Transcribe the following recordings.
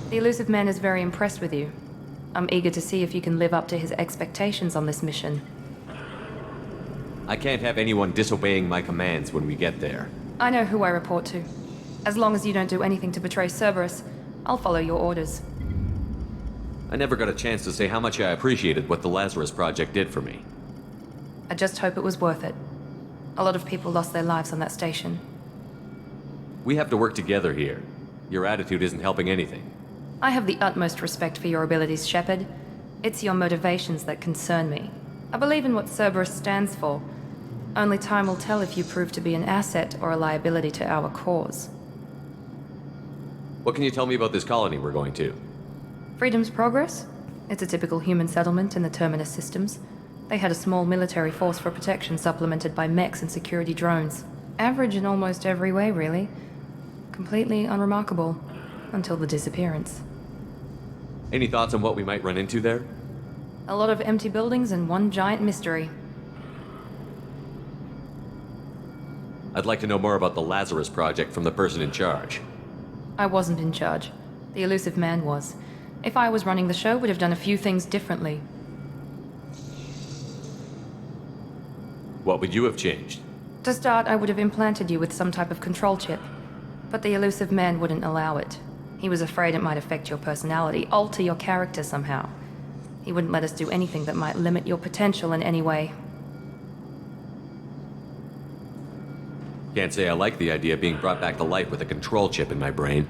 The elusive man is very impressed with you. I'm eager to see if you can live up to his expectations on this mission. I can't have anyone disobeying my commands when we get there. I know who I report to. As long as you don't do anything to betray Cerberus, I'll follow your orders. I never got a chance to say how much I appreciated what the Lazarus Project did for me. I just hope it was worth it. A lot of people lost their lives on that station. We have to work together here. Your attitude isn't helping anything. I have the utmost respect for your abilities, Shepard. It's your motivations that concern me. I believe in what Cerberus stands for. Only time will tell if you prove to be an asset or a liability to our cause. What can you tell me about this colony we're going to? Freedom's Progress? It's a typical human settlement in the Terminus systems. They had a small military force for protection supplemented by mechs and security drones. Average in almost every way, really. Completely unremarkable. Until the disappearance. Any thoughts on what we might run into there? A lot of empty buildings and one giant mystery. I'd like to know more about the Lazarus Project from the person in charge. I wasn't in charge. The elusive man was. If I was running the show, would have done a few things differently. What would you have changed? To start, I would have implanted you with some type of control chip. But the elusive man wouldn't allow it. He was afraid it might affect your personality, alter your character somehow. He wouldn't let us do anything that might limit your potential in any way. Can't say I like the idea of being brought back to life with a control chip in my brain.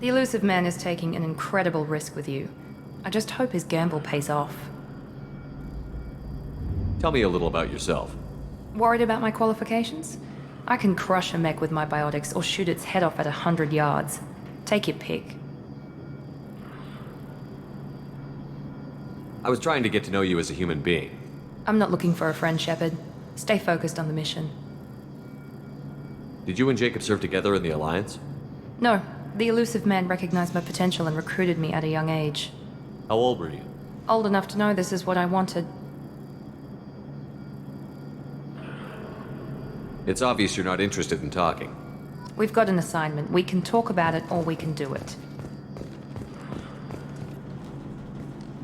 The elusive man is taking an incredible risk with you. I just hope his gamble pays off. Tell me a little about yourself. Worried about my qualifications? I can crush a mech with my biotics or shoot its head off at 100 yards. Take your pick. I was trying to get to know you as a human being. I'm not looking for a friend, Shepard. Stay focused on the mission. Did you and Jacob serve together in the Alliance? No. The elusive man recognized my potential and recruited me at a young age. How old were you? Old enough to know this is what I wanted. It's obvious you're not interested in talking. We've got an assignment. We can talk about it or we can do it.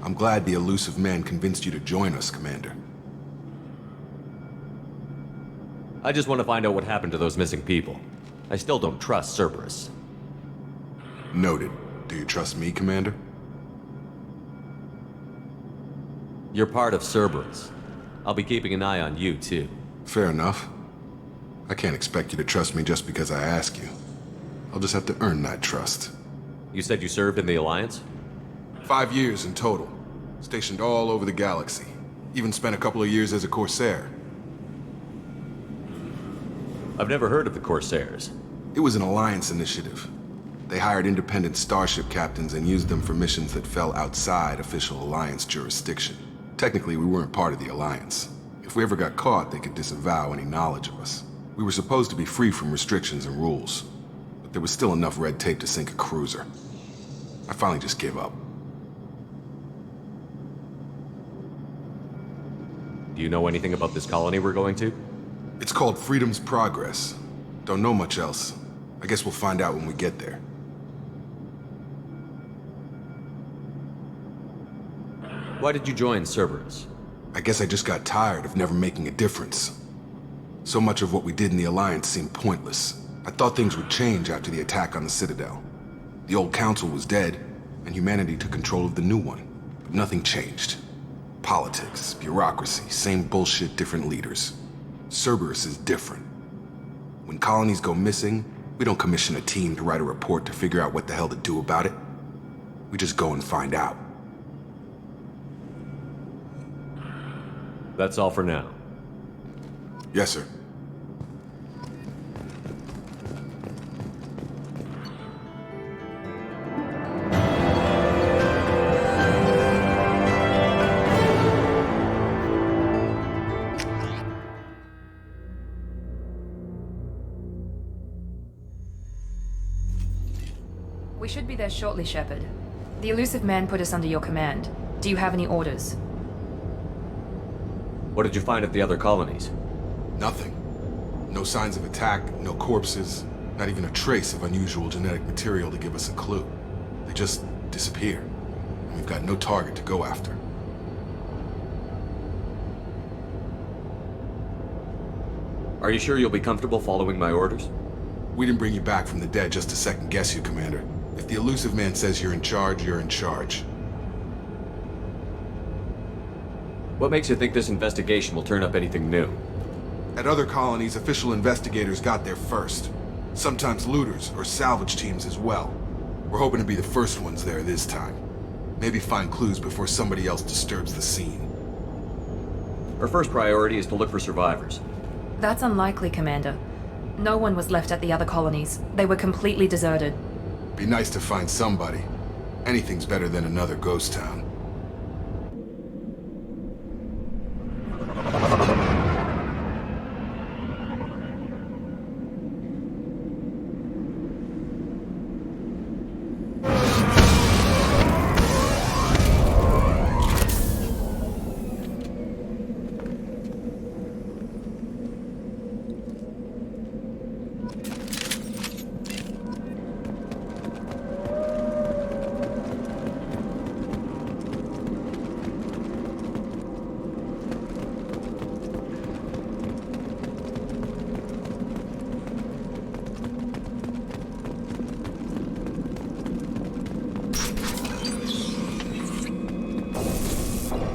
I'm glad the elusive man convinced you to join us, Commander. I just want to find out what happened to those missing people. I still don't trust Cerberus. Noted. Do you trust me, Commander? You're part of Cerberus. I'll be keeping an eye on you, too. Fair enough. I can't expect you to trust me just because I ask you. I'll just have to earn that trust. You said you served in the Alliance? 5 years in total. Stationed all over the galaxy. Even spent a couple of years as a Corsair. I've never heard of the Corsairs. It was an Alliance initiative. They hired independent starship captains and used them for missions that fell outside official Alliance jurisdiction. Technically, we weren't part of the Alliance. If we ever got caught, they could disavow any knowledge of us. We were supposed to be free from restrictions and rules, but there was still enough red tape to sink a cruiser. I finally just gave up. Do you know anything about this colony we're going to? It's called Freedom's Progress. Don't know much else. I guess we'll find out when we get there. Why did you join Cerberus? I guess I just got tired of never making a difference. So much of what we did in the Alliance seemed pointless. I thought things would change after the attack on the Citadel. The old council was dead, and humanity took control of the new one. But nothing changed. Politics, bureaucracy, same bullshit, different leaders. Cerberus is different. When colonies go missing, we don't commission a team to write a report to figure out what the hell to do about it. We just go and find out. That's all for now. Yes, sir. We should be there shortly, Shepard. The elusive man put us under your command. Do you have any orders? What did you find at the other colonies? Nothing. No signs of attack, no corpses, not even a trace of unusual genetic material to give us a clue. They just disappear. And we've got no target to go after. Are you sure you'll be comfortable following my orders? We didn't bring you back from the dead just to second guess you, Commander. If the elusive man says you're in charge, you're in charge. What makes you think this investigation will turn up anything new? At other colonies, official investigators got there first. Sometimes looters or salvage teams as well. We're hoping to be the first ones there this time. Maybe find clues before somebody else disturbs the scene. Our first priority is to look for survivors. That's unlikely, Commander. No one was left at the other colonies. They were completely deserted. Be nice to find somebody. Anything's better than another ghost town.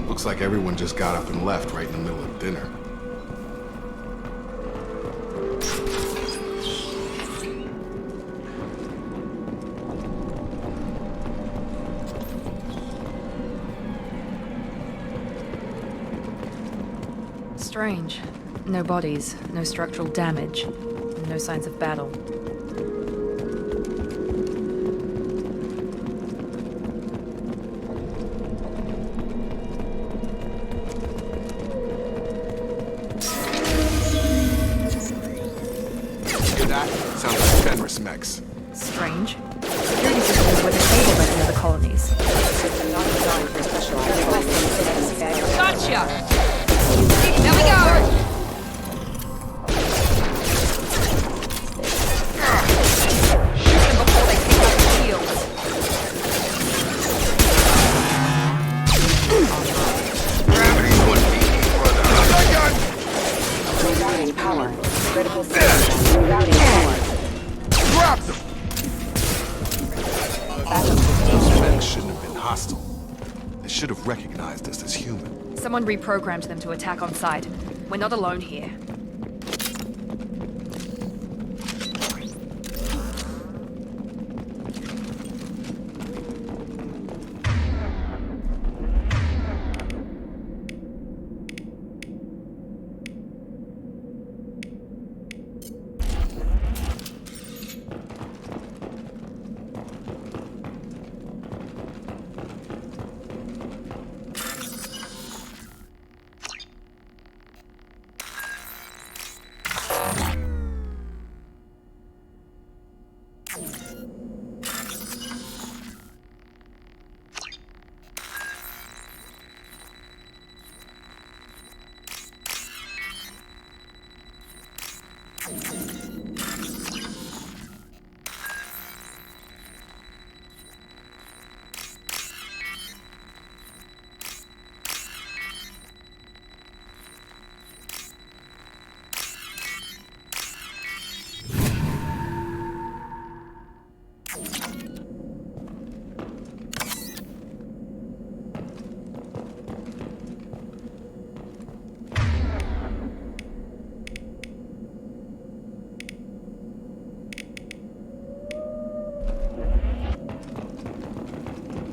Looks like everyone just got up and left right in the middle of dinner. Strange. No bodies, no structural damage, no signs of battle. Sounds like Fenris mechs. Strange. Security systems were disabled at the other colonies. Gotcha! There we go! Shoot them before they pick up the shields. Gravity wouldn't be any further. Rerouting power. Critical system. Rerouting power. Drop them! Those men shouldn't have been hostile. They should have recognized us as human. Someone reprogrammed them to attack on sight. We're not alone here.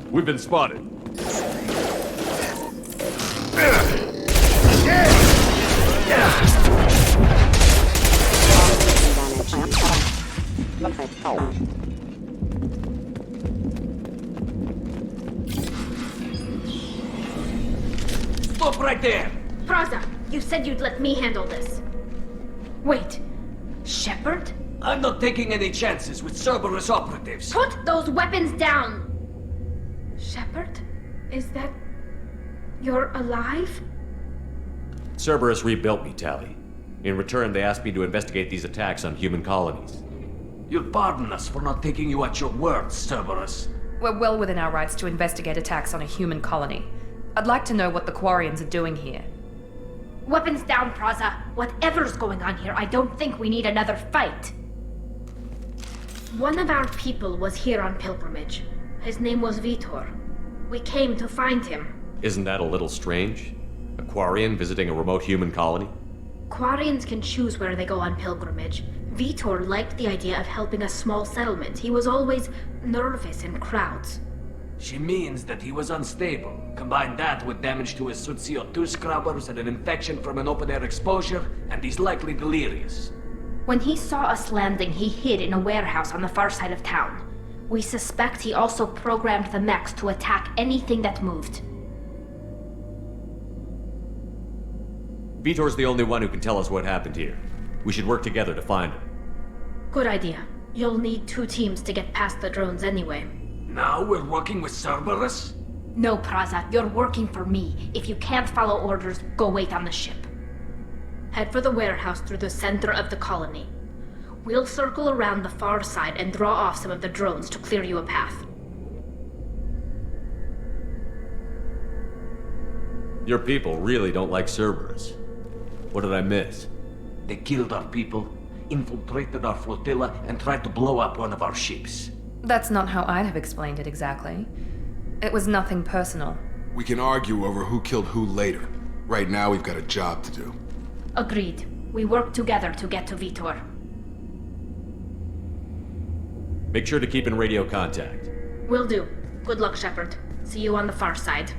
We've been spotted. Stop right there! Praza, you said you'd let me handle this. Wait, Shepard? I'm not taking any chances with Cerberus operatives. Put those weapons down! Shepard? Is that... you're alive? Cerberus rebuilt me, Tally. In return, they asked me to investigate these attacks on human colonies. You'll pardon us for not taking you at your word, Cerberus. We're well within our rights to investigate attacks on a human colony. I'd like to know what the Quarians are doing here. Weapons down, Praza. Whatever's going on here, I don't think we need another fight. One of our people was here on pilgrimage. His name was Vitor. We came to find him. Isn't that a little strange? A Quarian visiting a remote human colony? Quarians can choose where they go on pilgrimage. Vitor liked the idea of helping a small settlement. He was always nervous in crowds. She means that he was unstable. Combine that with damage to his suit CO2 scrubbers and an infection from an open-air exposure, and he's likely delirious. When he saw us landing, he hid in a warehouse on the far side of town. We suspect he also programmed the mechs to attack anything that moved. Vitor's the only one who can tell us what happened here. We should work together to find him. Good idea. You'll need 2 teams to get past the drones anyway. Now we're working with Cerberus? No, Praza, you're working for me. If you can't follow orders, go wait on the ship. Head for the warehouse through the center of the colony. We'll circle around the far side and draw off some of the drones to clear you a path. Your people really don't like Cerberus. What did I miss? They killed our people, infiltrated our flotilla, and tried to blow up one of our ships. That's not how I'd have explained it exactly. It was nothing personal. We can argue over who killed who later. Right now, we've got a job to do. Agreed. We work together to get to Vitor. Make sure to keep in radio contact. Will do. Good luck, Shepard. See you on the far side.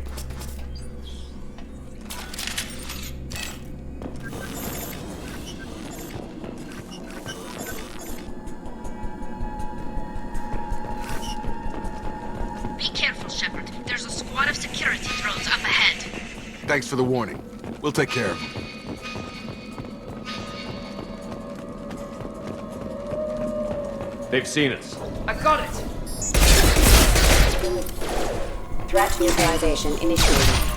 Be careful, Shepard. There's a squad of security drones up ahead. Thanks for the warning. We'll take care of them. They've seen us. I got it! Threat neutralization initiated.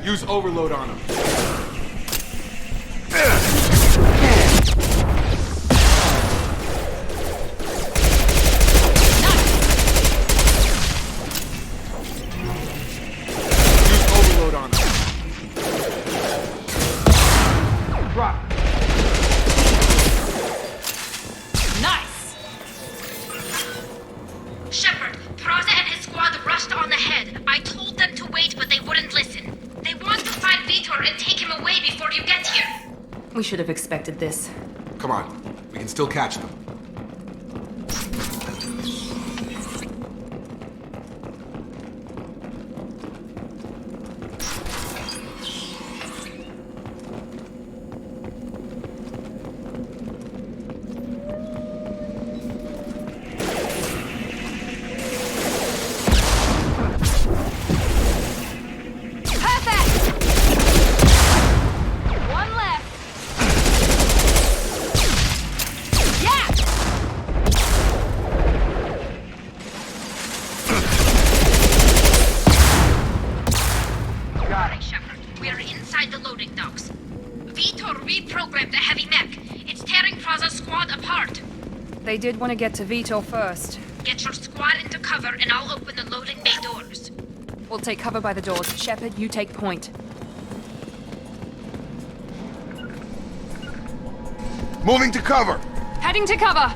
Use overload on them. Shepard, Praza and his squad rushed on ahead. I told them to wait, but they wouldn't listen. They want to find Vitor and take him away before you get here. We should have expected this. Come on. We can still catch them. They did want to get to Vitor first. Get your squad into cover and I'll open the loading bay doors. We'll take cover by the doors. Shepard, you take point. Moving to cover! Heading to cover!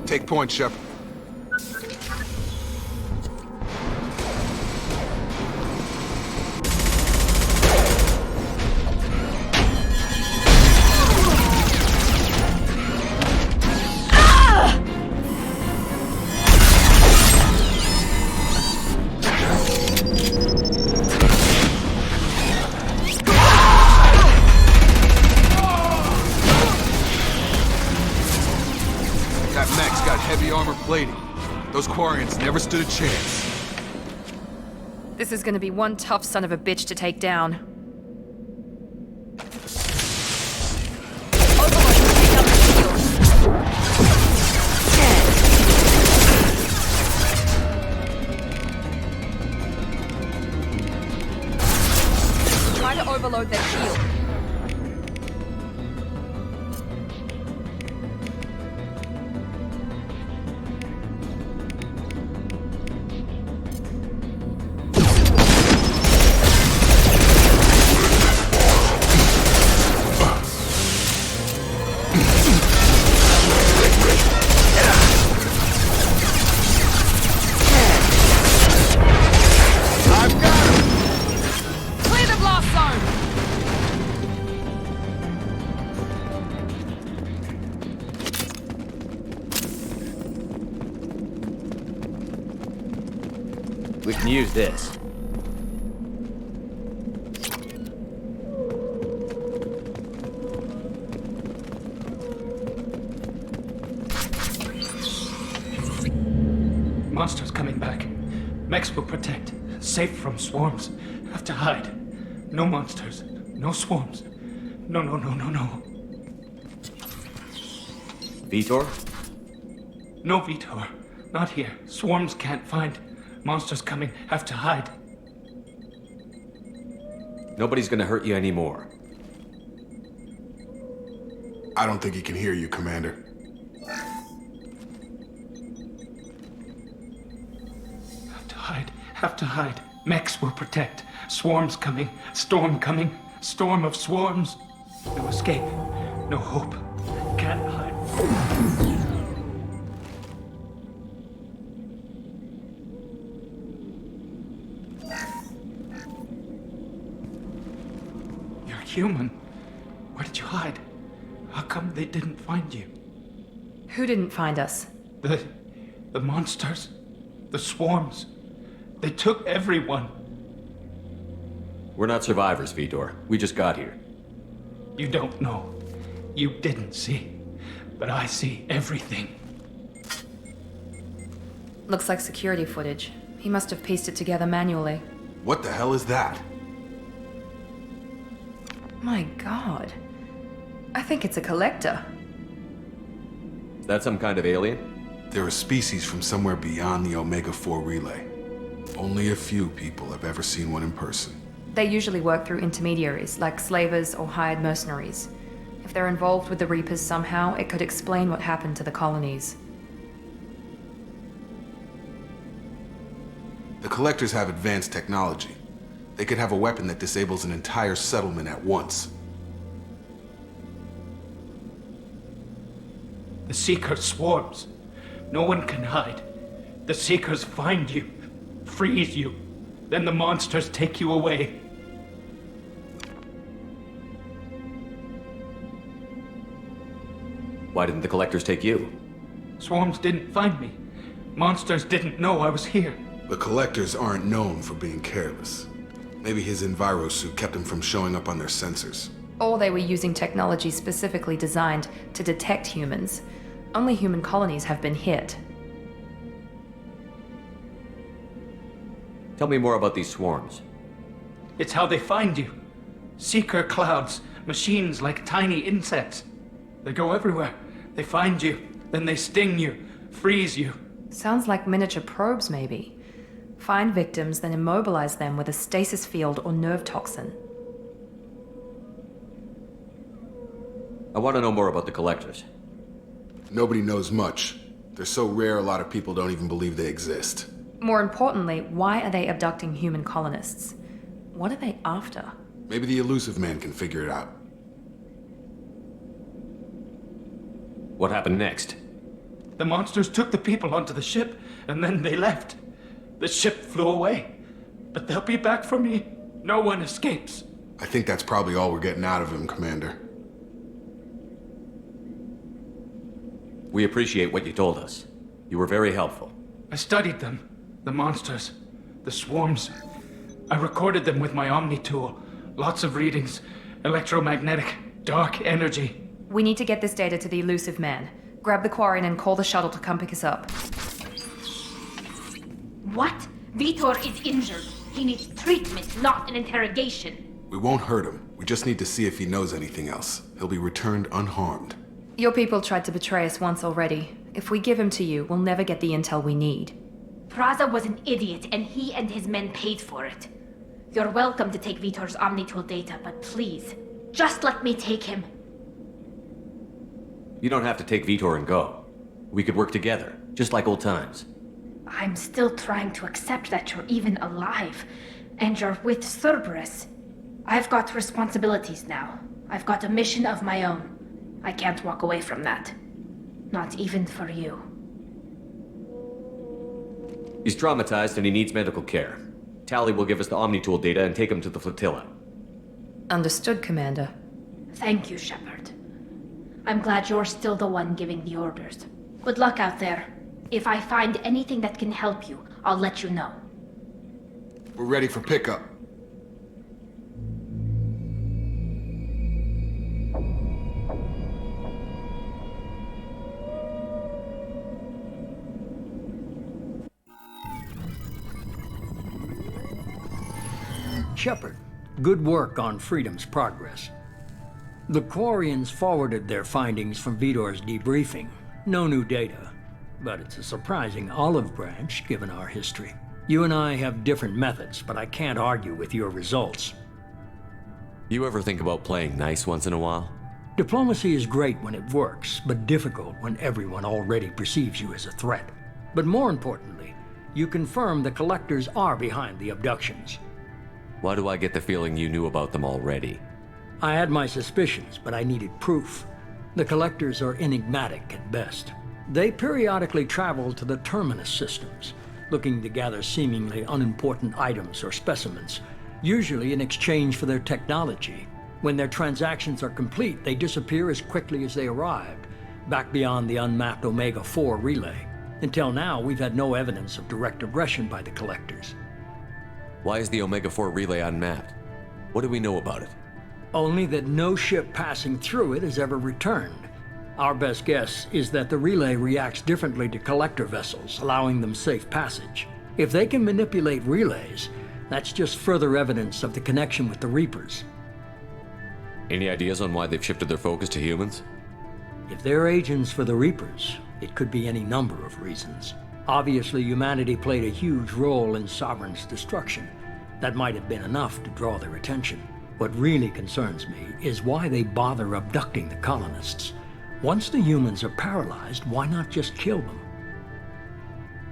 Take point, Shepard. Plating. Those Quarians never stood a chance. This is gonna be one tough son of a bitch to take down. overload their shield. Clear the blast zone! We can use this. Monsters coming back. Mechs will protect. Safe from swarms. Have to hide. No monsters. No swarms. No. Vitor? No Vitor. Not here. Swarms can't find. Monsters coming. Have to hide. Nobody's gonna hurt you anymore. I don't think he can hear you, Commander. Have to hide. Mechs will protect. Swarms coming. Storm coming. Storm of swarms. No escape. No hope. Can't hide. You're human. Where did you hide? How come they didn't find you? Who didn't find us? The monsters. The swarms. They took everyone. We're not survivors, Vitor. We just got here. You don't know. You didn't see. But I see everything. Looks like security footage. He must have pieced it together manually. What the hell is that? My god. I think it's a collector. Is that some kind of alien? They're a species from somewhere beyond the Omega-4 relay. Only a few people have ever seen one in person. They usually work through intermediaries, like slavers or hired mercenaries. If they're involved with the Reapers somehow, it could explain what happened to the colonies. The Collectors have advanced technology. They could have a weapon that disables an entire settlement at once. The Seeker swarms. No one can hide. The Seekers find you, freeze you. Then the monsters take you away. Why didn't the Collectors take you? Swarms didn't find me. Monsters didn't know I was here. The Collectors aren't known for being careless. Maybe his enviro suit kept him from showing up on their sensors. Or they were using technology specifically designed to detect humans. Only human colonies have been hit. Tell me more about these swarms. It's how they find you. Seeker clouds, machines like tiny insects. They go everywhere. They find you, then they sting you, freeze you. Sounds like miniature probes, maybe. Find victims, then immobilize them with a stasis field or nerve toxin. I want to know more about the Collectors. Nobody knows much. They're so rare, a lot of people don't even believe they exist. More importantly, why are they abducting human colonists? What are they after? Maybe the elusive man can figure it out. What happened next? The monsters took the people onto the ship, and then they left. The ship flew away. But they'll be back for me. No one escapes. I think that's probably all we're getting out of him, Commander. We appreciate what you told us. You were very helpful. I studied them. The monsters. The swarms. I recorded them with my Omni tool. Lots of readings. Electromagnetic. Dark energy. We need to get this data to the elusive man. Grab the Quarian and call the shuttle to come pick us up. What? Vitor is injured. He needs treatment, not an interrogation. We won't hurt him. We just need to see if he knows anything else. He'll be returned unharmed. Your people tried to betray us once already. If we give him to you, we'll never get the intel we need. Praza was an idiot, and he and his men paid for it. You're welcome to take Vitor's Omnitool data, but please, just let me take him. You don't have to take Vitor and go. We could work together, just like old times. I'm still trying to accept that you're even alive, and you're with Cerberus. I've got responsibilities now. I've got a mission of my own. I can't walk away from that. Not even for you. He's traumatized and he needs medical care. Tally will give us the Omnitool data and take him to the flotilla. Understood, Commander. Thank you, Shepard. I'm glad you're still the one giving the orders. Good luck out there. If I find anything that can help you, I'll let you know. We're ready for pickup. Shepard, good work on Freedom's progress. The Quarians forwarded their findings from Vitor's debriefing. No new data, but it's a surprising olive branch given our history. You and I have different methods, but I can't argue with your results. You ever think about playing nice once in a while? Diplomacy is great when it works, but difficult when everyone already perceives you as a threat. But more importantly, you confirm the Collectors are behind the abductions. Why do I get the feeling you knew about them already? I had my suspicions, but I needed proof. The Collectors are enigmatic at best. They periodically travel to the Terminus systems, looking to gather seemingly unimportant items or specimens, usually in exchange for their technology. When their transactions are complete, they disappear as quickly as they arrived, back beyond the unmapped Omega-4 relay. Until now, we've had no evidence of direct aggression by the Collectors. Why is the Omega-4 relay unmapped? What do we know about it? Only that no ship passing through it has ever returned. Our best guess is that the relay reacts differently to Collector vessels, allowing them safe passage. If they can manipulate relays, that's just further evidence of the connection with the Reapers. Any ideas on why they've shifted their focus to humans? If they're agents for the Reapers, it could be any number of reasons. Obviously, humanity played a huge role in Sovereign's destruction. That might have been enough to draw their attention. What really concerns me is why they bother abducting the colonists. Once the humans are paralyzed, why not just kill them?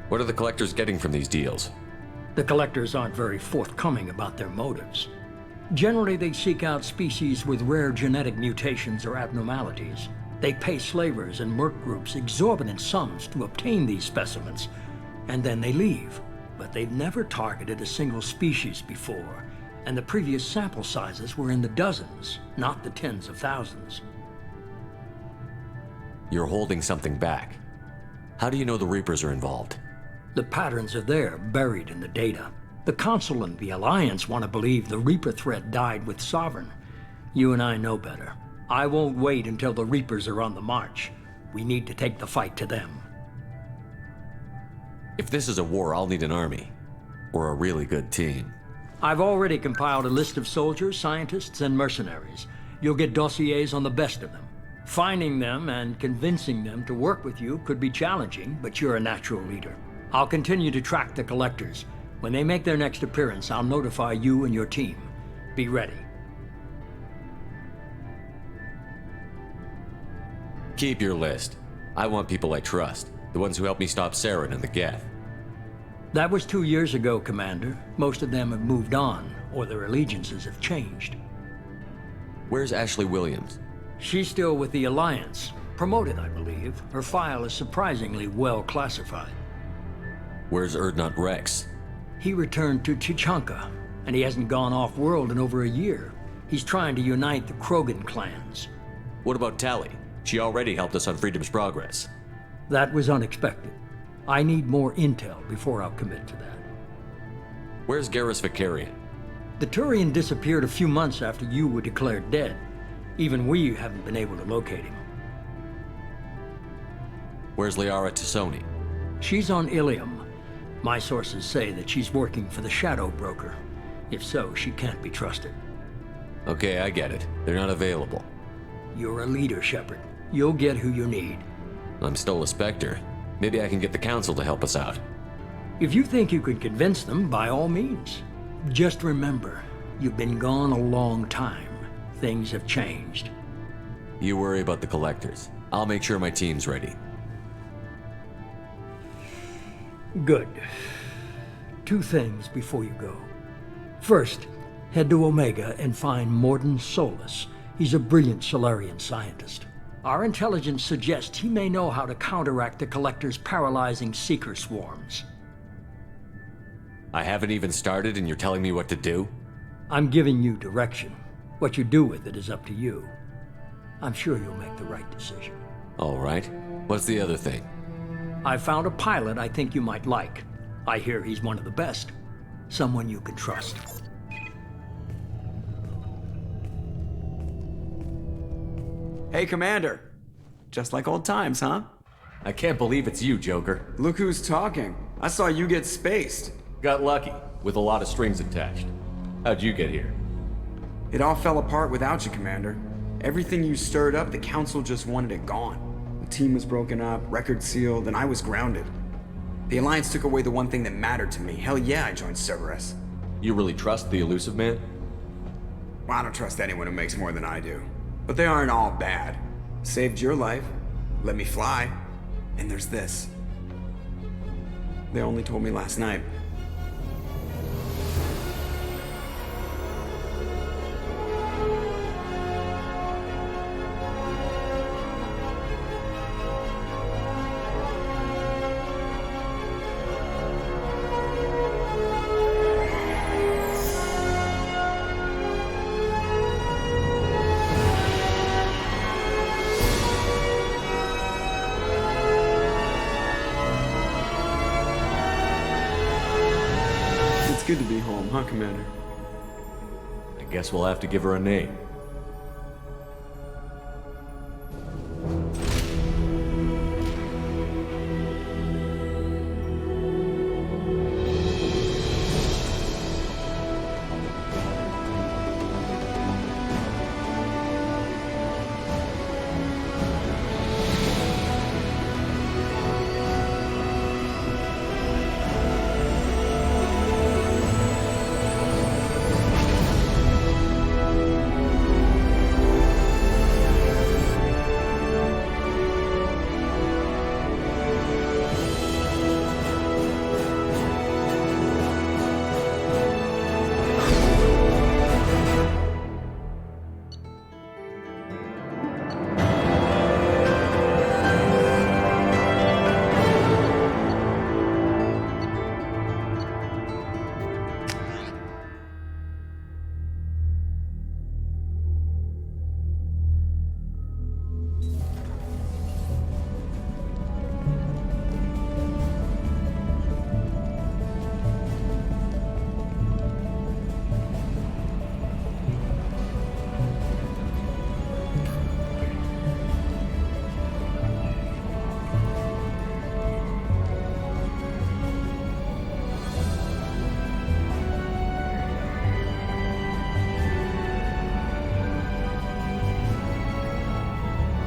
What are the Collectors getting from these deals? The Collectors aren't very forthcoming about their motives. Generally, they seek out species with rare genetic mutations or abnormalities. They pay slavers and merc groups exorbitant sums to obtain these specimens, and then they leave. But they've never targeted a single species before, and the previous sample sizes were in the dozens, not the tens of thousands. You're holding something back. How do you know the Reapers are involved? The patterns are there, buried in the data. The Council and the Alliance want to believe the Reaper threat died with Sovereign. You and I know better. I won't wait until the Reapers are on the march. We need to take the fight to them. If this is a war, I'll need an army. Or a really good team. I've already compiled a list of soldiers, scientists, and mercenaries. You'll get dossiers on the best of them. Finding them and convincing them to work with you could be challenging, but you're a natural leader. I'll continue to track the Collectors. When they make their next appearance, I'll notify you and your team. Be ready. Keep your list. I want people I trust. The ones who helped me stop Saren and the Geth. That was 2 years ago, Commander. Most of them have moved on, or their allegiances have changed. Where's Ashley Williams? She's still with the Alliance. Promoted, I believe. Her file is surprisingly well classified. Where's Erdnot Rex? He returned to Chichanka, and he hasn't gone off-world in over a year. He's trying to unite the Krogan clans. What about Tally? She already helped us on Freedom's Progress. That was unexpected. I need more intel before I'll commit to that. Where's Garrus Vicarian? The Turian disappeared a few months after you were declared dead. Even we haven't been able to locate him. Where's Liara Tassoni? She's on Ilium. My sources say that she's working for the Shadow Broker. If so, she can't be trusted. Okay, I get it. They're not available. You're a leader, Shepard. You'll get who you need. I'm still a Spectre. Maybe I can get the Council to help us out. If you think you could convince them, by all means. Just remember, you've been gone a long time. Things have changed. You worry about the collectors. I'll make sure my team's ready. Good. 2 things before you go. First, head to Omega and find Morden Solus. He's a brilliant Solarian scientist. Our intelligence suggests he may know how to counteract the Collector's paralyzing Seeker swarms. I haven't even started and you're telling me what to do? I'm giving you direction. What you do with it is up to you. I'm sure you'll make the right decision. All right. What's the other thing? I found a pilot I think you might like. I hear he's one of the best. Someone you can trust. Hey, Commander. Just like old times, huh? I can't believe it's you, Joker. Look who's talking. I saw you get spaced. Got lucky, with a lot of strings attached. How'd you get here? It all fell apart without you, Commander. Everything you stirred up, the Council just wanted it gone. The team was broken up, record sealed, and I was grounded. The Alliance took away the one thing that mattered to me. Hell yeah, I joined Cerberus. You really trust the Elusive Man? Well, I don't trust anyone who makes more than I do. But they aren't all bad. Saved your life, let me fly, and there's this. They only told me last night. It's good to be home, huh, Commander? I guess we'll have to give her a name.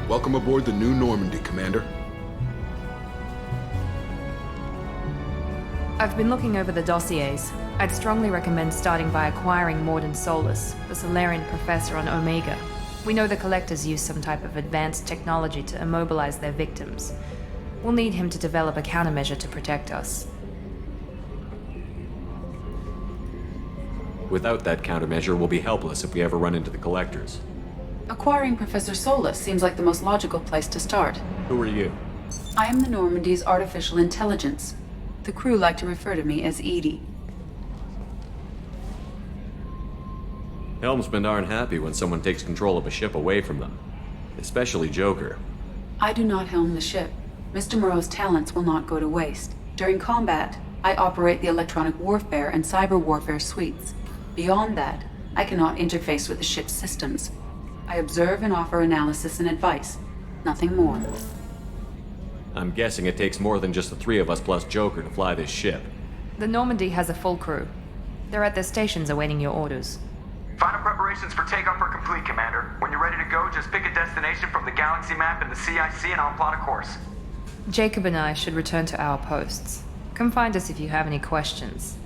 Welcome aboard the new Normandy, Commander. I've been looking over the dossiers. I'd strongly recommend starting by acquiring Morden Solus, the Solarian professor on Omega. We know the Collectors use some type of advanced technology to immobilize their victims. We'll need him to develop a countermeasure to protect us. Without that countermeasure, we'll be helpless if we ever run into the Collectors. Acquiring Professor Solus seems like the most logical place to start. Who are you? I am the Normandy's artificial intelligence. The crew like to refer to me as Edie. Helmsmen aren't happy when someone takes control of a ship away from them. Especially Joker. I do not helm the ship. Mr. Moreau's talents will not go to waste. During combat, I operate the electronic warfare and cyber warfare suites. Beyond that, I cannot interface with the ship's systems. I observe and offer analysis and advice. Nothing more. I'm guessing it takes more than just the 3 of us plus Joker to fly this ship. The Normandy has a full crew. They're at their stations awaiting your orders. Final preparations for takeoff are complete, Commander. When you're ready to go, just pick a destination from the galaxy map in the CIC and I'll plot a course. Jacob and I should return to our posts. Come find us if you have any questions.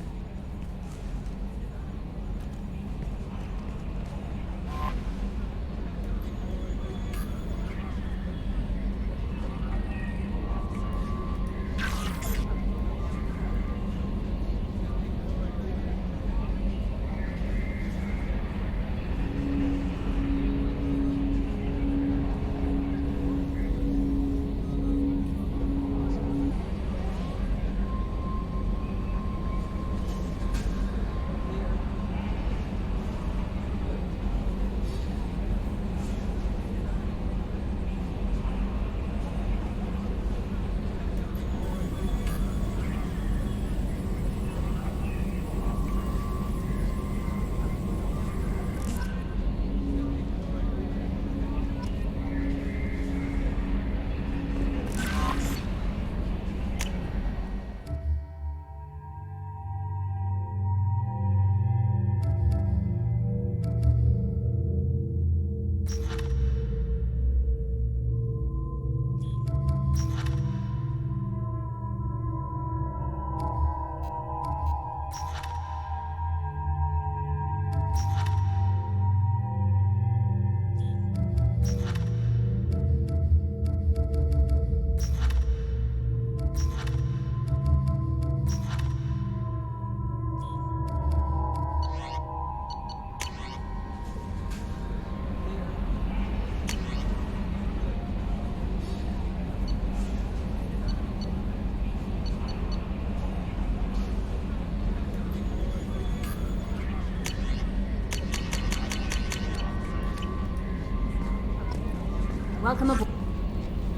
Welcome aboard.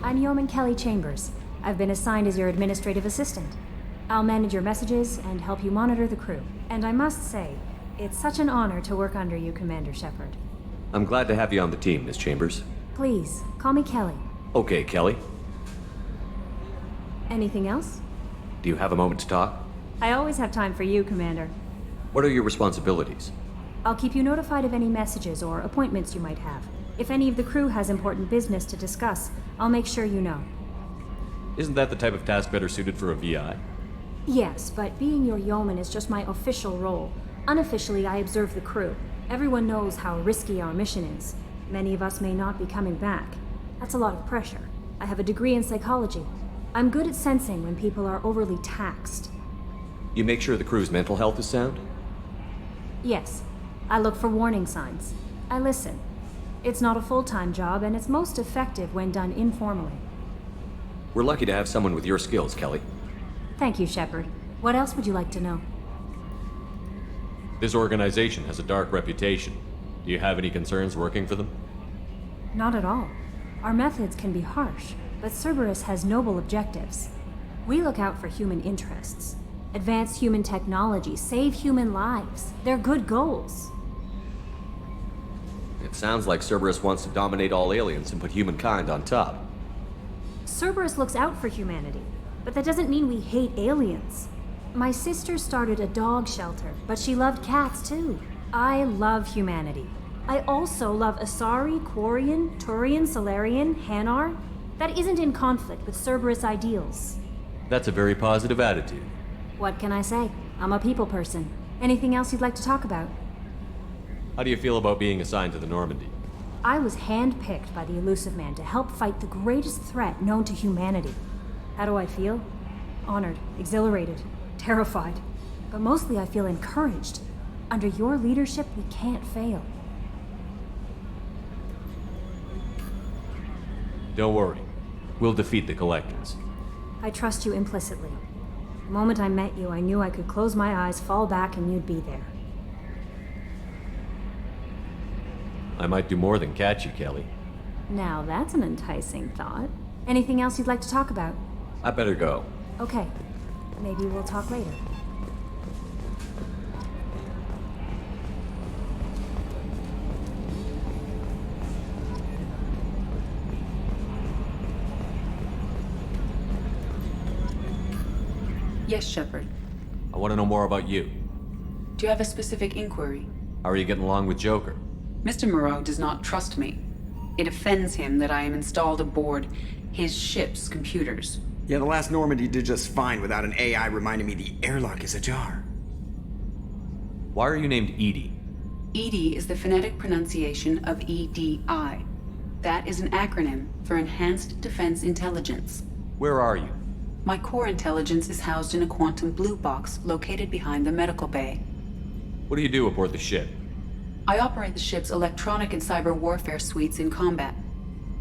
I'm Yeoman Kelly Chambers. I've been assigned as your administrative assistant. I'll manage your messages and help you monitor the crew. And I must say, it's such an honor to work under you, Commander Shepard. I'm glad to have you on the team, Miss Chambers. Please, call me Kelly. Okay, Kelly. Anything else? Do you have a moment to talk? I always have time for you, Commander. What are your responsibilities? I'll keep you notified of any messages or appointments you might have. If any of the crew has important business to discuss, I'll make sure you know. Isn't that the type of task better suited for a VI? Yes, but being your yeoman is just my official role. Unofficially, I observe the crew. Everyone knows how risky our mission is. Many of us may not be coming back. That's a lot of pressure. I have a degree in psychology. I'm good at sensing when people are overly taxed. You make sure the crew's mental health is sound? Yes. I look for warning signs. I listen. It's not a full-time job, and it's most effective when done informally. We're lucky to have someone with your skills, Kelly. Thank you, Shepard. What else would you like to know? This organization has a dark reputation. Do you have any concerns working for them? Not at all. Our methods can be harsh, but Cerberus has noble objectives. We look out for human interests. Advance human technology, save human lives. They're good goals. It sounds like Cerberus wants to dominate all aliens and put humankind on top. Cerberus looks out for humanity, but that doesn't mean we hate aliens. My sister started a dog shelter, but she loved cats too. I love humanity. I also love Asari, Quarian, Turian, Solarian, Hanar. That isn't in conflict with Cerberus ideals. That's a very positive attitude. What can I say? I'm a people person. Anything else you'd like to talk about? How do you feel about being assigned to the Normandy? I was handpicked by the Elusive Man to help fight the greatest threat known to humanity. How do I feel? Honored, exhilarated, terrified. But mostly I feel encouraged. Under your leadership, we can't fail. Don't worry. We'll defeat the Collectors. I trust you implicitly. The moment I met you, I knew I could close my eyes, fall back, and you'd be there. I might do more than catch you, Kelly. Now that's an enticing thought. Anything else you'd like to talk about? I better go. Okay. Maybe we'll talk later. Yes, Shepard. I want to know more about you. Do you have a specific inquiry? How are you getting along with Joker? Mr. Moreau does not trust me. It offends him that I am installed aboard his ship's computers. Yeah, the last Normandy did just fine without an AI reminding me the airlock is ajar. Why are you named Edie? EDI is the phonetic pronunciation of EDI. That is an acronym for Enhanced Defense Intelligence. Where are you? My core intelligence is housed in a quantum blue box located behind the medical bay. What do you do aboard the ship? I operate the ship's electronic and cyber warfare suites in combat.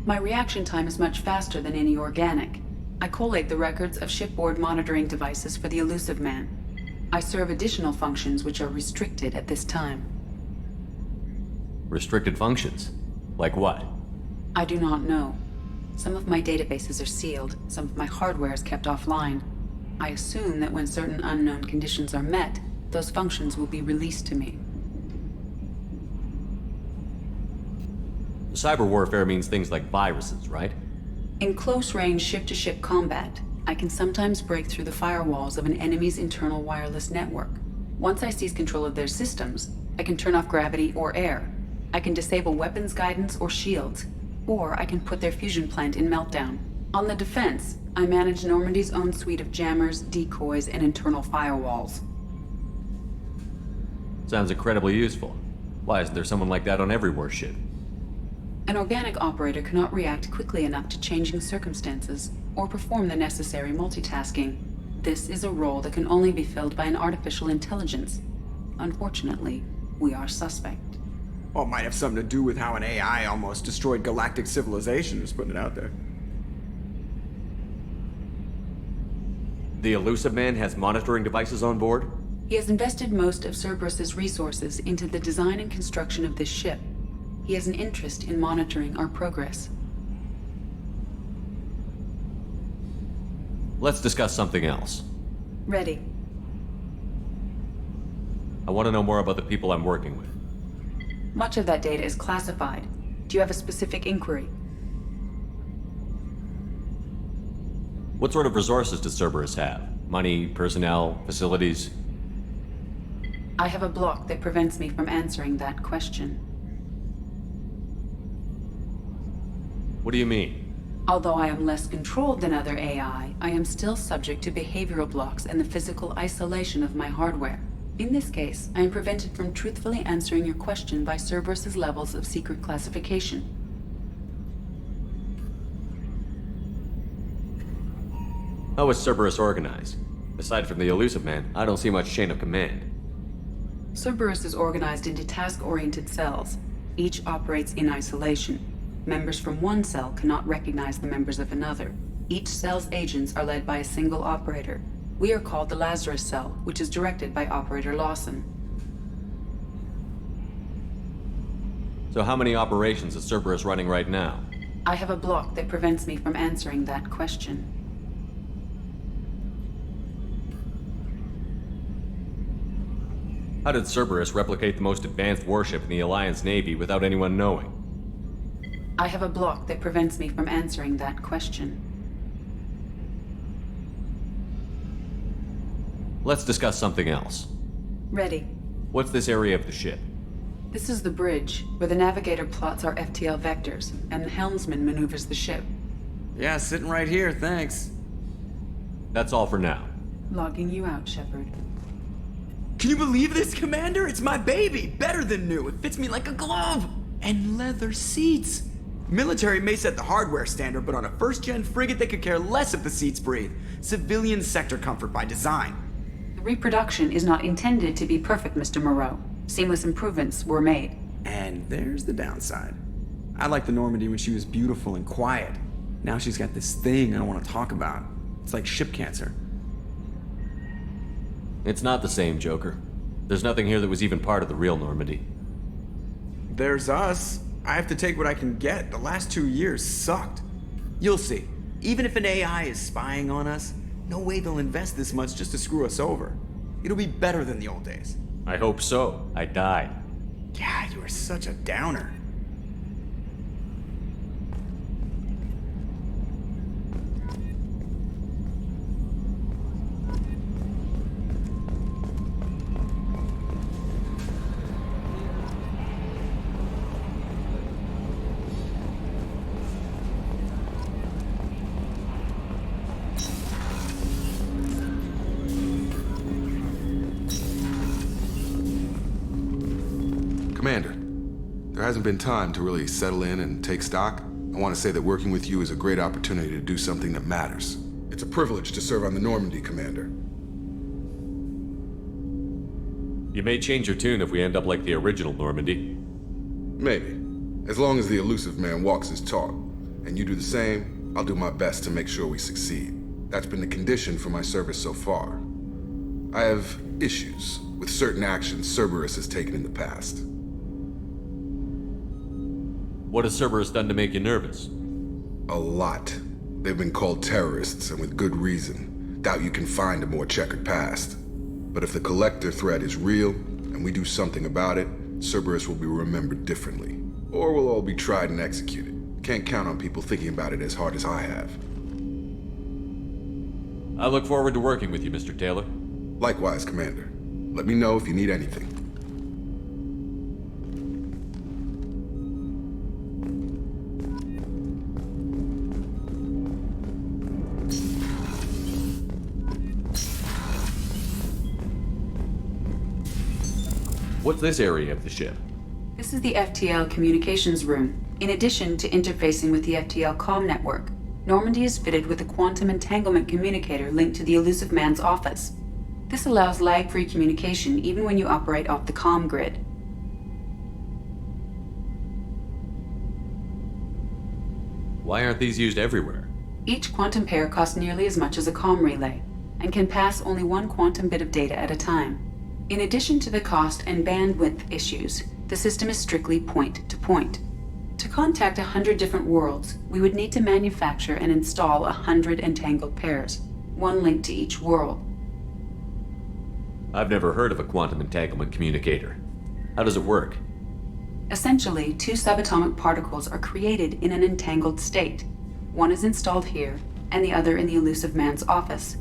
My reaction time is much faster than any organic. I collate the records of shipboard monitoring devices for the Elusive Man. I serve additional functions which are restricted at this time. Restricted functions? Like what? I do not know. Some of my databases are sealed, some of my hardware is kept offline. I assume that when certain unknown conditions are met, those functions will be released to me. Cyber warfare means things like viruses, right? In close-range ship-to-ship combat, I can sometimes break through the firewalls of an enemy's internal wireless network. Once I seize control of their systems, I can turn off gravity or air. I can disable weapons guidance or shields, or I can put their fusion plant in meltdown. On the defense, I manage Normandy's own suite of jammers, decoys, and internal firewalls. Sounds incredibly useful. Why isn't there someone like that on every warship? An organic operator cannot react quickly enough to changing circumstances or perform the necessary multitasking. This is a role that can only be filled by an artificial intelligence. Unfortunately, we are suspect. Well, it might have something to do with how an AI almost destroyed galactic civilization, just putting it out there. The Elusive Man has monitoring devices on board? He has invested most of Cerberus's resources into the design and construction of this ship. He has an interest in monitoring our progress. Let's discuss something else. Ready. I want to know more about the people I'm working with. Much of that data is classified. Do you have a specific inquiry? What sort of resources does Cerberus have? Money, personnel, facilities? I have a block that prevents me from answering that question. What do you mean? Although I am less controlled than other AI, I am still subject to behavioral blocks and the physical isolation of my hardware. In this case, I am prevented from truthfully answering your question by Cerberus's levels of secret classification. How is Cerberus organized? Aside from the elusive man, I don't see much chain of command. Cerberus is organized into task-oriented cells. Each operates in isolation. Members from one cell cannot recognize the members of another. Each cell's agents are led by a single operator. We are called the Lazarus Cell, which is directed by Operator Lawson. So how many operations is Cerberus running right now? I have a block that prevents me from answering that question. How did Cerberus replicate the most advanced warship in the Alliance Navy without anyone knowing? I have a block that prevents me from answering that question. Let's discuss something else. Ready. What's this area of the ship? This is the bridge, where the navigator plots our FTL vectors, and the helmsman maneuvers the ship. Yeah, sitting right here, thanks. That's all for now. Logging you out, Shepard. Can you believe this, Commander? It's my baby! Better than new. It fits me like a glove! And leather seats! Military may set the hardware standard, but on a first-gen frigate they could care less if the seats breathe. Civilian sector comfort by design. The reproduction is not intended to be perfect, Mr. Moreau. Seamless improvements were made. And there's the downside. I liked the Normandy when she was beautiful and quiet. Now she's got this thing I don't want to talk about. It's like ship cancer. It's not the same, Joker. There's nothing here that was even part of the real Normandy. There's us. I have to take what I can get. The last 2 years sucked. You'll see. Even if an AI is spying on us, no way they'll invest this much just to screw us over. It'll be better than the old days. I hope so. I died. Yeah, you are such a downer. Commander, there hasn't been time to really settle in and take stock. I want to say that working with you is a great opportunity to do something that matters. It's a privilege to serve on the Normandy, Commander. You may change your tune if we end up like the original Normandy. Maybe. As long as the elusive man walks his talk, and you do the same, I'll do my best to make sure we succeed. That's been the condition for my service so far. I have issues with certain actions Cerberus has taken in the past. What has Cerberus done to make you nervous? A lot. They've been called terrorists, and with good reason. Doubt you can find a more checkered past. But if the Collector threat is real, and we do something about it, Cerberus will be remembered differently. Or we'll all be tried and executed. Can't count on people thinking about it as hard as I have. I look forward to working with you, Mr. Taylor. Likewise, Commander. Let me know if you need anything. What's this area of the ship? This is the FTL communications room. In addition to interfacing with the FTL comm network, Normandy is fitted with a quantum entanglement communicator linked to the elusive man's office. This allows lag-free communication even when you operate off the comm grid. Why aren't these used everywhere? Each quantum pair costs nearly as much as a comm relay, and can pass only one quantum bit of data at a time. In addition to the cost and bandwidth issues, the system is strictly point-to-point. To contact 100 different worlds, we would need to manufacture and install 100 entangled pairs. one link to each world. I've never heard of a quantum entanglement communicator. How does it work? Essentially, two subatomic particles are created in an entangled state. One is installed here, and the other in the elusive man's office.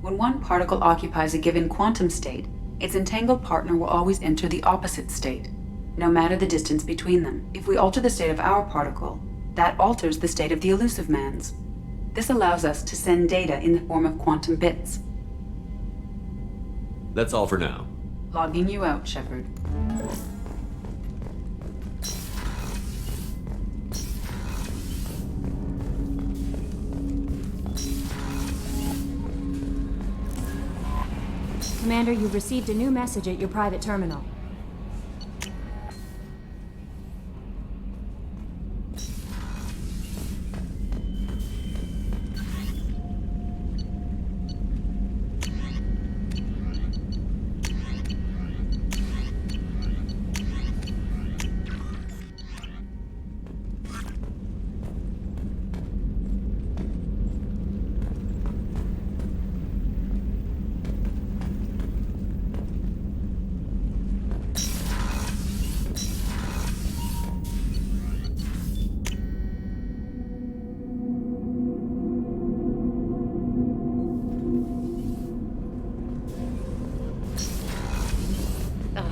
When one particle occupies a given quantum state, its entangled partner will always enter the opposite state, no matter the distance between them. If we alter the state of our particle, that alters the state of the elusive man's. This allows us to send data in the form of quantum bits. That's all for now. Logging you out, Shepard. Commander, you've received a new message at your private terminal.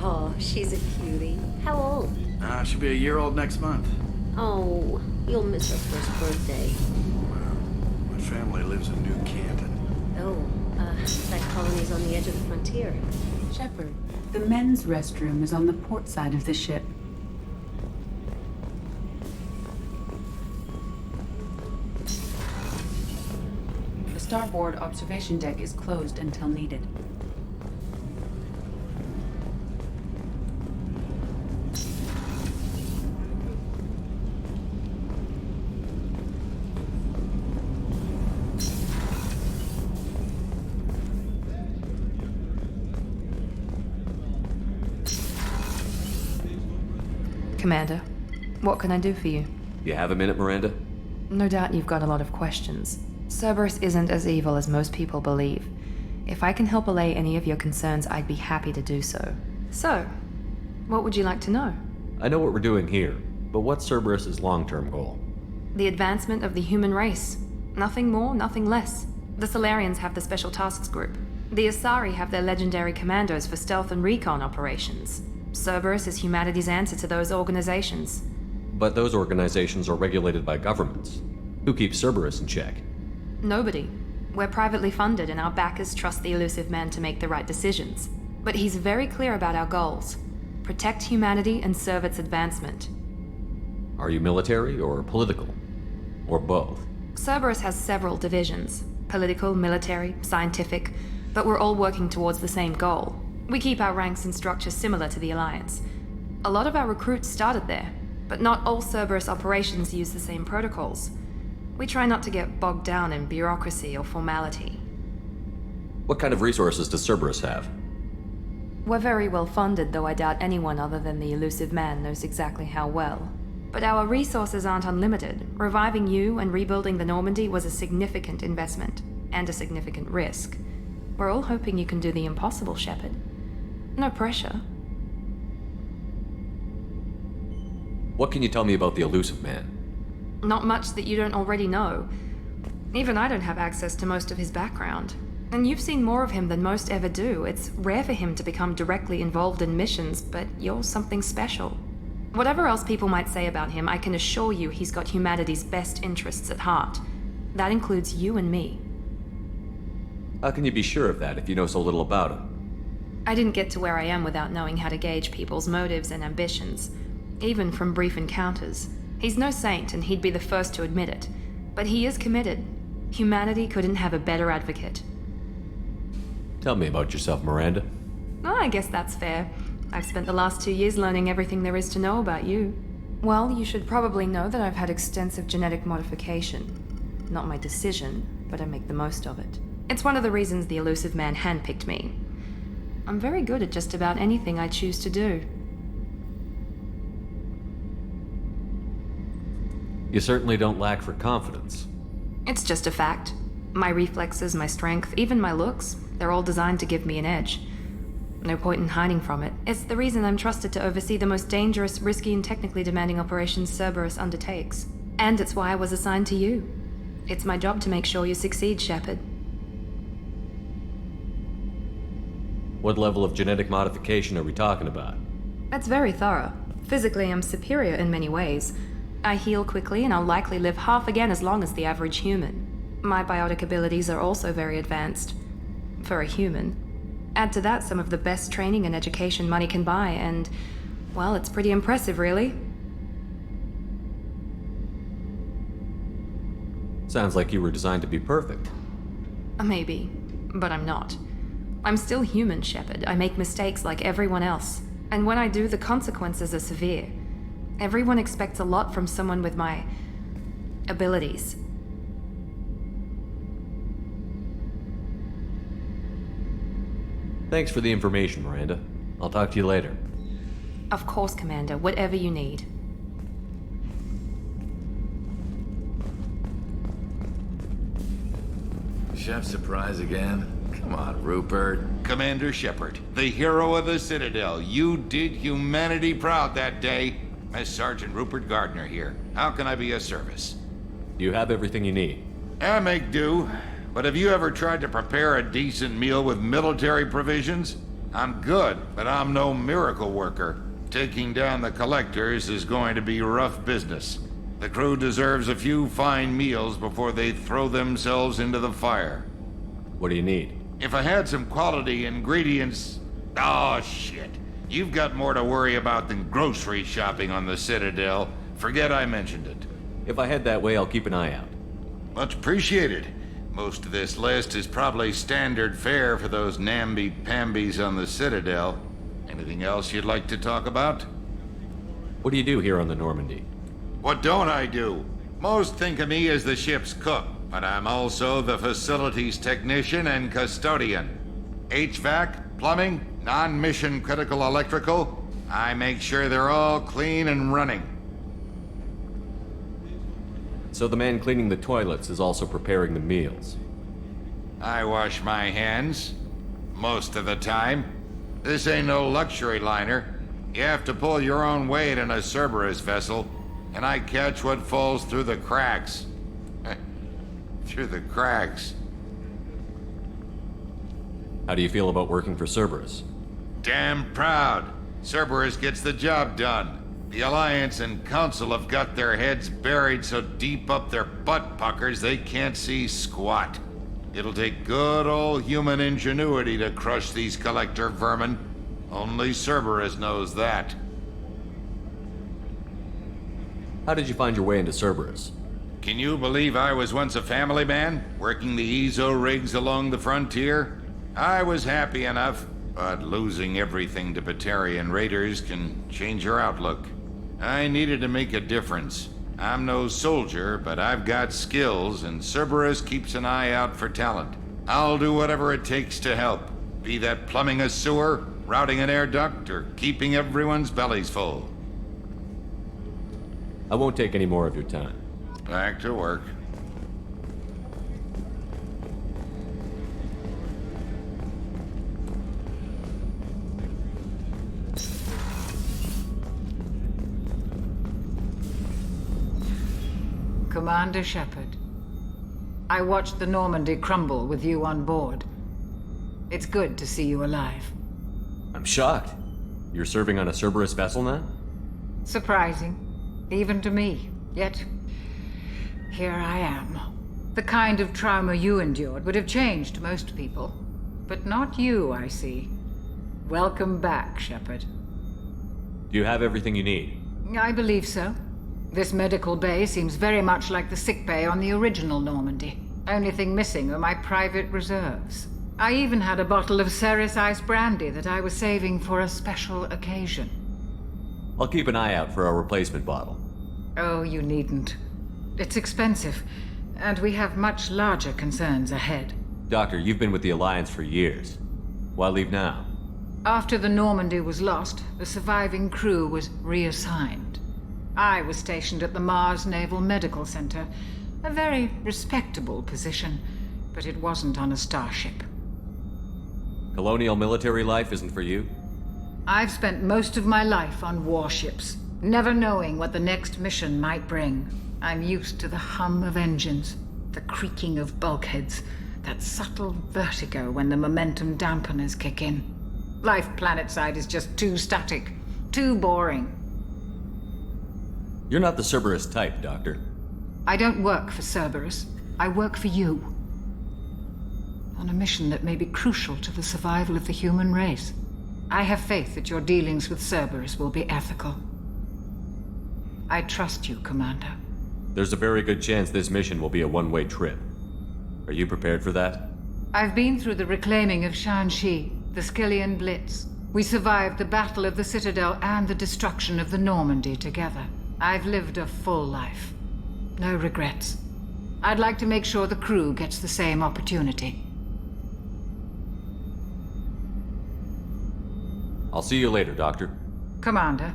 Oh, she's a cutie. How old? She'll be a year old next month. Oh, you'll miss her first birthday. My family lives in New Canton. That colony's on the edge of the frontier. Shepard, the men's restroom is on the port side of the ship. The starboard observation deck is closed until needed. Commander, what can I do for you? You have a minute, Miranda? No doubt you've got a lot of questions. Cerberus isn't as evil as most people believe. If I can help allay any of your concerns, I'd be happy to do so. So, what would you like to know? I know what we're doing here, but what's Cerberus's long-term goal? The advancement of the human race. Nothing more, nothing less. The Solarians have the Special Tasks Group. The Asari have their legendary commandos for stealth and recon operations. Cerberus is humanity's answer to those organizations. But those organizations are regulated by governments. Who keeps Cerberus in check? Nobody. We're privately funded and our backers trust the elusive man to make the right decisions. But he's very clear about our goals. Protect humanity and serve its advancement. Are you military or political? Or both? Cerberus has several divisions. Political, military, scientific, but we're all working towards the same goal. We keep our ranks and structure similar to the Alliance. A lot of our recruits started there, but not all Cerberus operations use the same protocols. We try not to get bogged down in bureaucracy or formality. What kind of resources does Cerberus have? We're very well funded, though I doubt anyone other than the elusive man knows exactly how well. But our resources aren't unlimited. Reviving you and rebuilding the Normandy was a significant investment, and a significant risk. We're all hoping you can do the impossible, Shepard. No pressure. What can you tell me about the elusive man? Not much that you don't already know. Even I don't have access to most of his background. And you've seen more of him than most ever do. It's rare for him to become directly involved in missions, but you're something special. Whatever else people might say about him, I can assure you he's got humanity's best interests at heart. That includes you and me. How can you be sure of that if you know so little about him? I didn't get to where I am without knowing how to gauge people's motives and ambitions, even from brief encounters. He's no saint, and he'd be the first to admit it. But he is committed. Humanity couldn't have a better advocate. Tell me about yourself, Miranda. Oh, I guess that's fair. I've spent the last 2 years learning everything there is to know about you. Well, you should probably know that I've had extensive genetic modification. Not my decision, but I make the most of it. It's one of the reasons the elusive man handpicked me. I'm very good at just about anything I choose to do. You certainly don't lack for confidence. It's just a fact. My reflexes, my strength, even my looks, they're all designed to give me an edge. No point in hiding from it. It's the reason I'm trusted to oversee the most dangerous, risky, and technically demanding operations Cerberus undertakes. And it's why I was assigned to you. It's my job to make sure you succeed, Shepard. What level of genetic modification are we talking about? That's very thorough. Physically, I'm superior in many ways. I heal quickly, and I'll likely live half again as long as the average human. My biotic abilities are also very advanced. For a human. Add to that some of the best training and education money can buy, and, well, it's pretty impressive, really. Sounds like you were designed to be perfect. Maybe, but I'm not. I'm still human, Shepard. I make mistakes like everyone else. And when I do, the consequences are severe. Everyone expects a lot from someone with my abilities. Thanks for the information, Miranda. I'll talk to you later. Of course, Commander. Whatever you need. Chef surprise again? Come on, Rupert. Commander Shepard, the hero of the Citadel. You did humanity proud that day. As Sergeant Rupert Gardner here. How can I be of service? Do you have everything you need? I make do. But have you ever tried to prepare a decent meal with military provisions? I'm good, but I'm no miracle worker. Taking down the collectors is going to be rough business. The crew deserves a few fine meals before they throw themselves into the fire. What do you need? If I had some quality ingredients... Oh, shit. You've got more to worry about than grocery shopping on the Citadel. Forget I mentioned it. If I head that way, I'll keep an eye out. Much appreciated. Most of this list is probably standard fare for those namby-pambies on the Citadel. Anything else you'd like to talk about? What do you do here on the Normandy? What don't I do? Most think of me as the ship's cook, but I'm also the facilities technician and custodian. HVAC, plumbing, non-mission critical electrical. I make sure they're all clean and running. So the man cleaning the toilets is also preparing the meals. I wash my hands. Most of the time. This ain't no luxury liner. You have to pull your own weight in a Cerberus vessel, and I catch what falls through the cracks. Through the cracks. How do you feel about working for Cerberus? Damn proud. Cerberus gets the job done. The Alliance and Council have got their heads buried so deep up their butt puckers they can't see squat. It'll take good old human ingenuity to crush these collector vermin. Only Cerberus knows that. How did you find your way into Cerberus? Can you believe I was once a family man, working the EZO rigs along the frontier? I was happy enough, but losing everything to Batarian raiders can change your outlook. I needed to make a difference. I'm no soldier, but I've got skills, and Cerberus keeps an eye out for talent. I'll do whatever it takes to help, be that plumbing a sewer, routing an air duct, or keeping everyone's bellies full. I won't take any more of your time. Back to work. Commander Shepard, I watched the Normandy crumble with you on board. It's good to see you alive. I'm shocked. You're serving on a Cerberus vessel now? Surprising, even to me. Yet, here I am. The kind of trauma you endured would have changed most people. But not you, I see. Welcome back, Shepard. Do you have everything you need? I believe so. This medical bay seems very much like the sick bay on the original Normandy. Only thing missing are my private reserves. I even had a bottle of Ceres Ice brandy that I was saving for a special occasion. I'll keep an eye out for a replacement bottle. Oh, you needn't. It's expensive, and we have much larger concerns ahead. Doctor, you've been with the Alliance for years. Why leave now? After the Normandy was lost, the surviving crew was reassigned. I was stationed at the Mars Naval Medical Center, a very respectable position, but it wasn't on a starship. Colonial military life isn't for you? I've spent most of my life on warships, never knowing what the next mission might bring. I'm used to the hum of engines, the creaking of bulkheads, that subtle vertigo when the momentum dampeners kick in. Life planetside is just too static, too boring. You're not the Cerberus type, Doctor. I don't work for Cerberus. I work for you. On a mission that may be crucial to the survival of the human race. I have faith that your dealings with Cerberus will be ethical. I trust you, Commander. There's a very good chance this mission will be a one-way trip. Are you prepared for that? I've been through the reclaiming of Shanxi, the Skillian Blitz. We survived the Battle of the Citadel and the destruction of the Normandy together. I've lived a full life. No regrets. I'd like to make sure the crew gets the same opportunity. I'll see you later, Doctor. Commander.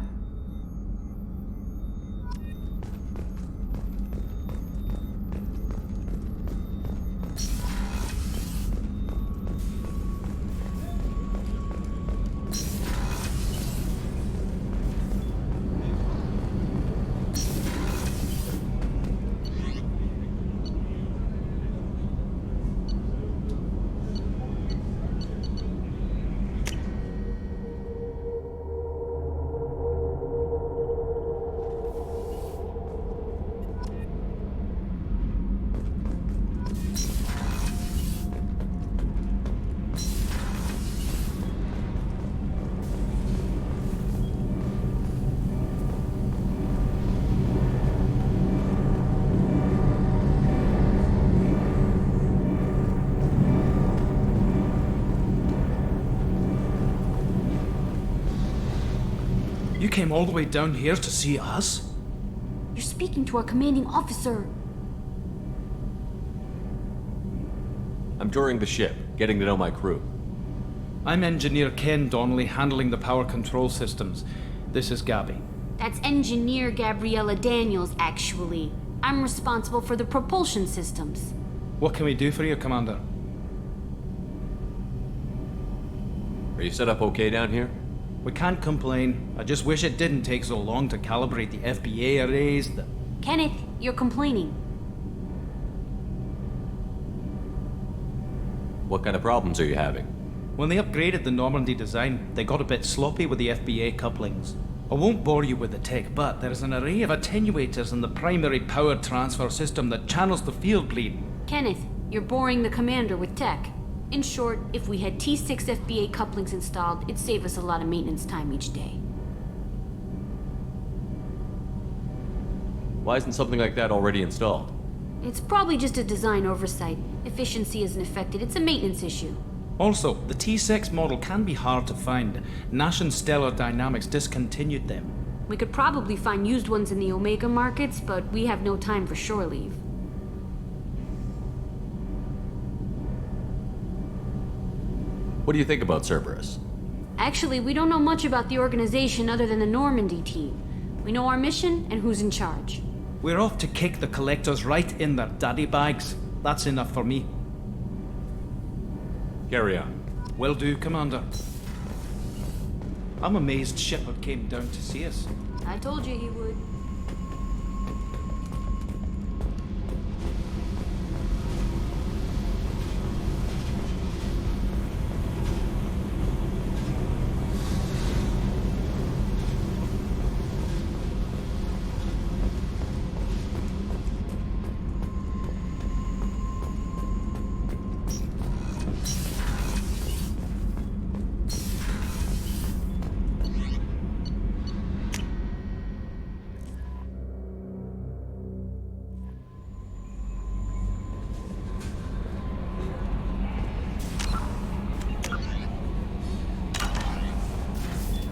You came all the way down here to see us? You're speaking to our commanding officer. I'm touring the ship, getting to know my crew. I'm Engineer Ken Donnelly, handling the power control systems. This is Gabby. That's Engineer Gabriella Daniels, actually. I'm responsible for the propulsion systems. What can we do for you, Commander? Are you set up okay down here? We can't complain. I just wish it didn't take so long to calibrate the FBA arrays. Kenneth, you're complaining. What kind of problems are you having? When they upgraded the Normandy design, they got a bit sloppy with the FBA couplings. I won't bore you with the tech, but there's an array of attenuators in the primary power transfer system that channels the field bleed. Kenneth, you're boring the commander with tech. In short, if we had T6 FBA couplings installed, it'd save us a lot of maintenance time each day. Why isn't something like that already installed? It's probably just a design oversight. Efficiency isn't affected, it's a maintenance issue. Also, the T6 model can be hard to find. Nash and Stellar Dynamics discontinued them. We could probably find used ones in the Omega markets, but we have no time for shore leave. What do you think about Cerberus? Actually, we don't know much about the organization other than the Normandy team. We know our mission and who's in charge. We're off to kick the collectors right in their daddy bags. That's enough for me. Carry on. Will do, Commander. I'm amazed Shepard came down to see us. I told you he would.